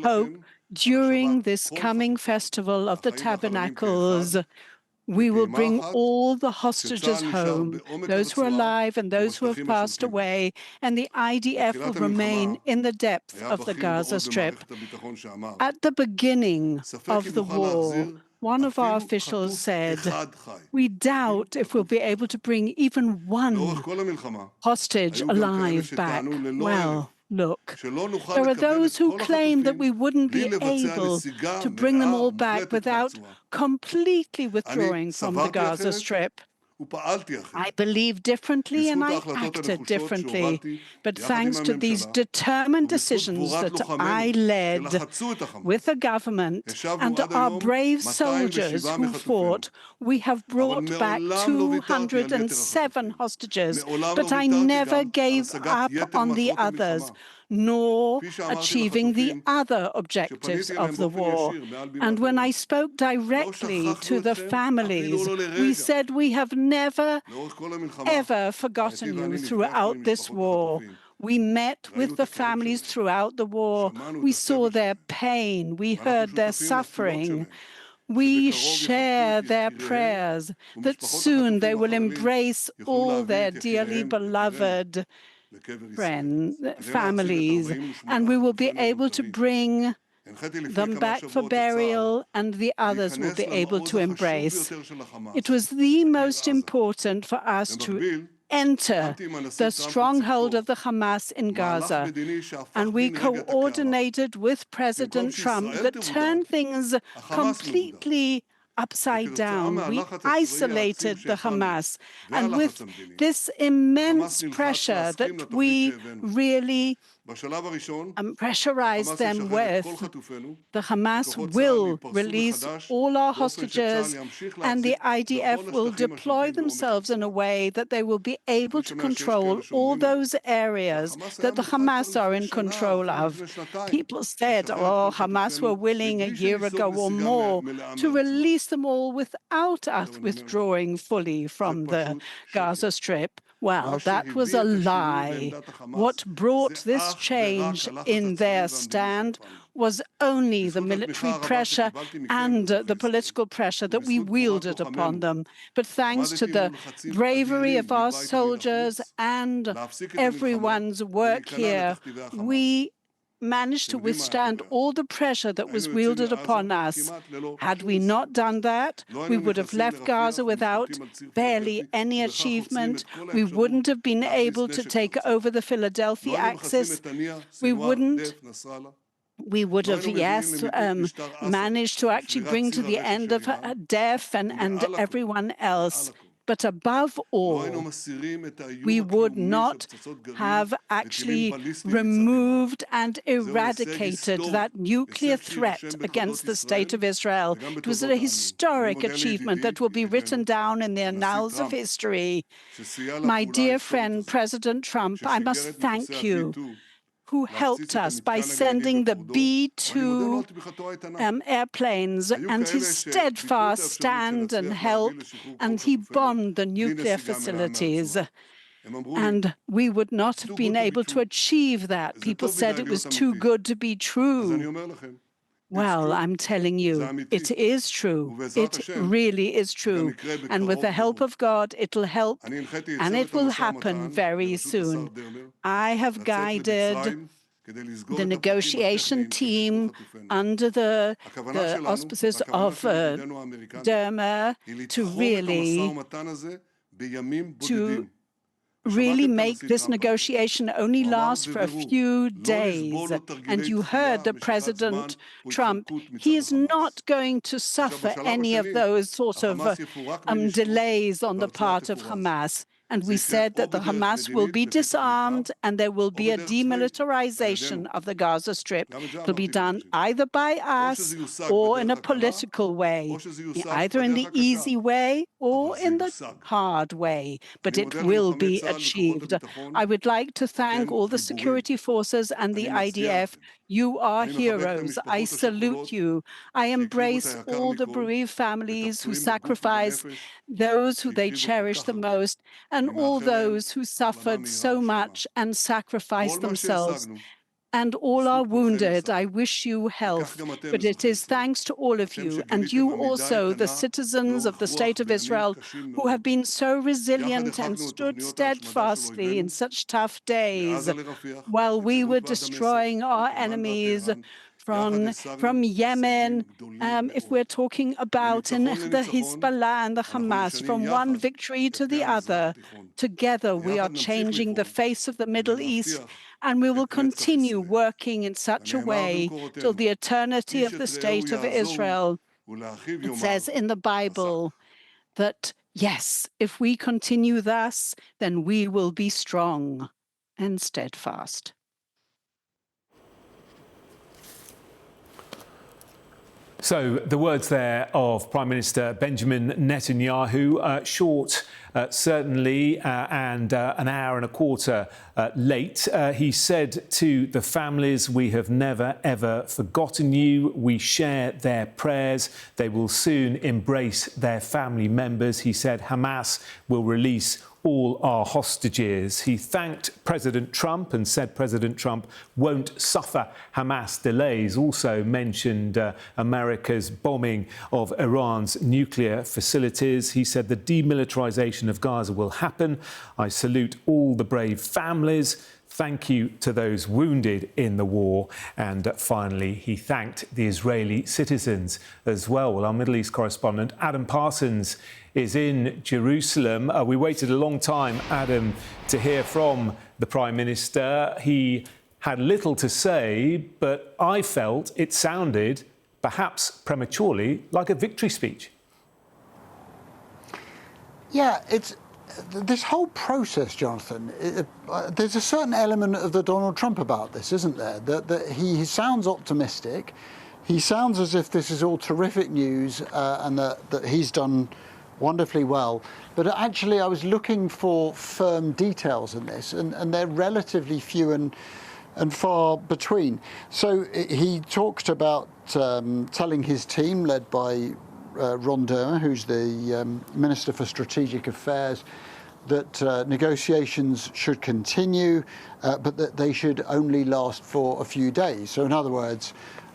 hope during this coming festival of the Tabernacles, we will bring all the hostages home, those who are alive and those who have passed away, and the IDF will remain in the depth of the Gaza Strip. At the beginning of the war, one of our officials said, "We doubt if we'll be able to bring even one hostage alive back." Well, look, there are those who claim that we wouldn't be able to bring them all back without completely withdrawing from the Gaza Strip. I believe differently and I acted differently, but thanks to these determined decisions that I led with the government and our brave soldiers who fought, we have brought back 207 hostages, but I never gave up on the others, nor achieving the other objectives of the war. And when I spoke directly to the families, we said we have never, ever forgotten you throughout this war. We met with the families throughout the war. We saw their pain. We heard their suffering. We share their prayers that soon they will embrace all their dearly beloved families, and we will be able to bring them back for burial, and the others will be able to embrace. It was the most important for us to enter the stronghold of the Hamas in Gaza, and we coordinated with President Trump that turned things completely upside down. We isolated the Hamas, and with this immense pressure that we really pressurized them with, the Hamas will release all our hostages, and the IDF will deploy themselves in a way that they will be able to control all those areas that the Hamas are in control of. People said, oh, Hamas were willing a year ago or more to release them all without us withdrawing fully from the Gaza Strip. Well, that was a lie. What brought this change in their stand was only the military pressure and the political pressure that we wielded upon them. But thanks to the bravery of our soldiers and everyone's work here, we managed to withstand all the pressure that was wielded upon us. Had we not done that, we would have left Gaza without barely any achievement. We wouldn't have been able to take over the Philadelphia axis. We would have, yes, managed to actually bring to the end of death and everyone else. But above all, we would not have actually removed and eradicated that nuclear threat against the State of Israel. It was a historic achievement that will be written down in the annals of history. My dear friend, President Trump, I must thank you, who helped us by sending the B-2 airplanes, and his steadfast stand and help, and he bombed the nuclear facilities. And we would not have been able to achieve that. People said it was too good to be true. Well, I'm telling you, it is true. It really is true. And with the help of God, it'll help, and it will happen very soon. I have guided the negotiation team under the auspices of Dermer to really make this negotiation only last for a few days. And you heard that President Trump, he is not going to suffer any of those sort of delays on the part of Hamas. And we said that the Hamas will be disarmed and there will be a demilitarization of the Gaza Strip. It will be done either by us or in a political way, either in the easy way or in the hard way, but it will be achieved. I would like to thank all the security forces and the IDF. You are heroes. I salute you. I embrace all the bereaved families who sacrifice, those who they cherish the most, and all those who suffered so much and sacrificed themselves. and all are wounded. I wish you health, but it is thanks to all of you, and you also, the citizens of the State of Israel, who have been so resilient and stood steadfastly in such tough days, while we were destroying our enemies from Yemen, if we're talking about in the Hezbollah and the Hamas, from one victory to the other. Together, we are changing the face of the Middle East, and we will continue working in such a way till the eternity of the State of Israel. It says in the Bible that, yes, if we continue thus, then we will be strong and steadfast. So the words there of Prime Minister Benjamin Netanyahu, short certainly, and an hour and a quarter late. He said to the families, "We have never, ever forgotten you. We share their prayers. They will soon embrace their family members." He said Hamas will release all our hostages. He thanked President Trump and said President Trump won't suffer Hamas delays. Also mentioned America's bombing of Iran's nuclear facilities. He said the demilitarization of Gaza will happen. I salute all the brave families. Thank you to those wounded in the war. And finally, he thanked the Israeli citizens as well. Well, our Middle East correspondent, Adam Parsons, is in Jerusalem. We waited a long time, Adam, to hear from the Prime Minister. He had little to say, but I felt it sounded, perhaps prematurely, like a victory speech. Yeah, it's this whole process, Jonathan. There's a certain element of the Donald Trump about this, isn't there? That he sounds optimistic. He sounds as if this is all terrific news and that he's done wonderfully well. But actually, I was looking for firm details in this, and they're relatively few and far between. So he talked about telling his team, led by Ron Dermer, who's the Minister for Strategic Affairs, that negotiations should continue, but that they should only last for a few days. So in other words,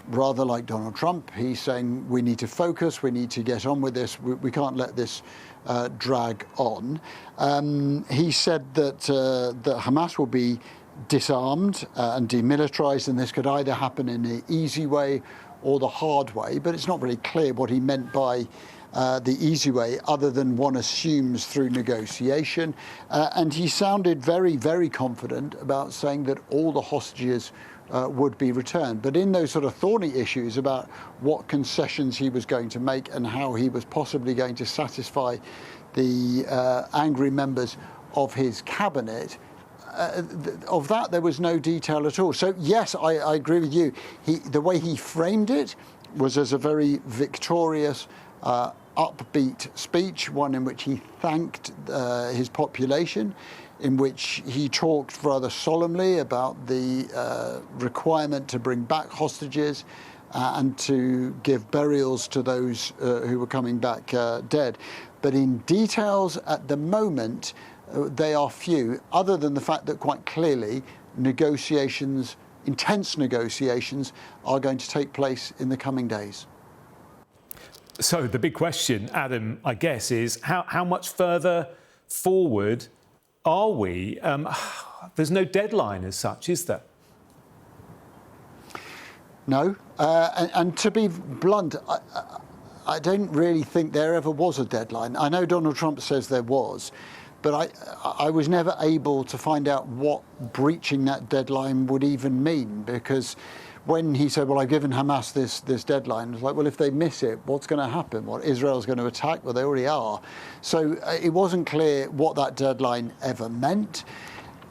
rather like Donald Trump, he's saying we need to focus, we need to get on with this, we can't let this drag on. He said that Hamas will be disarmed and demilitarized, and this could either happen in the easy way or the hard way, but it's not really clear what he meant by the easy way, other than one assumes through negotiation. And he sounded very, very confident about saying that all the hostages would be returned. But in those sort of thorny issues about what concessions he was going to make and how he was possibly going to satisfy the angry members of his cabinet, of that there was no detail at all. So yes, I agree with you. The way he framed it was as a very victorious, upbeat speech, one in which he thanked his population, in which he talked rather solemnly about the requirement to bring back hostages and to give burials to those who were coming back dead. But in details at the moment, they are few, other than the fact that quite clearly negotiations, intense negotiations, are going to take place in the coming days. So the big question, Adam, I guess, is how much further forward are we? There's no deadline as such, is there? No. And to be blunt, I don't really think there ever was a deadline. I know Donald Trump says there was, but I was never able to find out what breaching that deadline would even mean, because when he said, well, I've given Hamas this deadline, it's like, well, if they miss it, what's going to happen? What, Israel's going to attack? Well, they already are. So it wasn't clear what that deadline ever meant.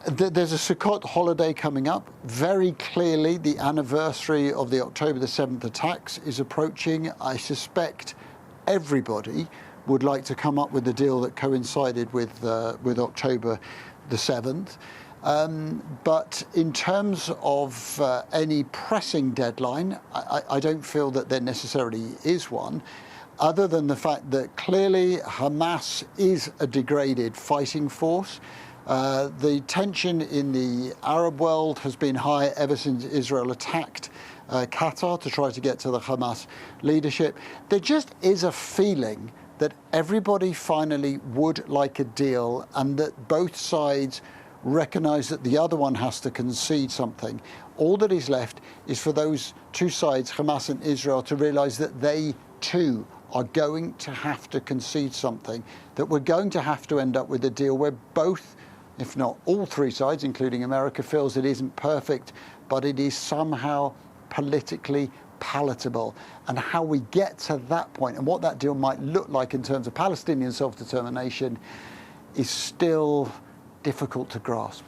There's a Sukkot holiday coming up. Very clearly, the anniversary of the October the 7th attacks is approaching. I suspect everybody would like to come up with a deal that coincided with October the 7th. But in terms of any pressing deadline, I don't feel that there necessarily is one, other than the fact that clearly Hamas is a degraded fighting force. The tension in the Arab world has been high ever since Israel attacked Qatar to try to get to the Hamas leadership. There just is a feeling that everybody finally would like a deal and that both sides recognise that the other one has to concede something. All that is left is for those two sides, Hamas and Israel, to realise that they too are going to have to concede something, that we're going to have to end up with a deal where both, if not all three sides, including America, feels it isn't perfect, but it is somehow politically palatable. And how we get to that point and what that deal might look like in terms of Palestinian self-determination is still difficult to grasp.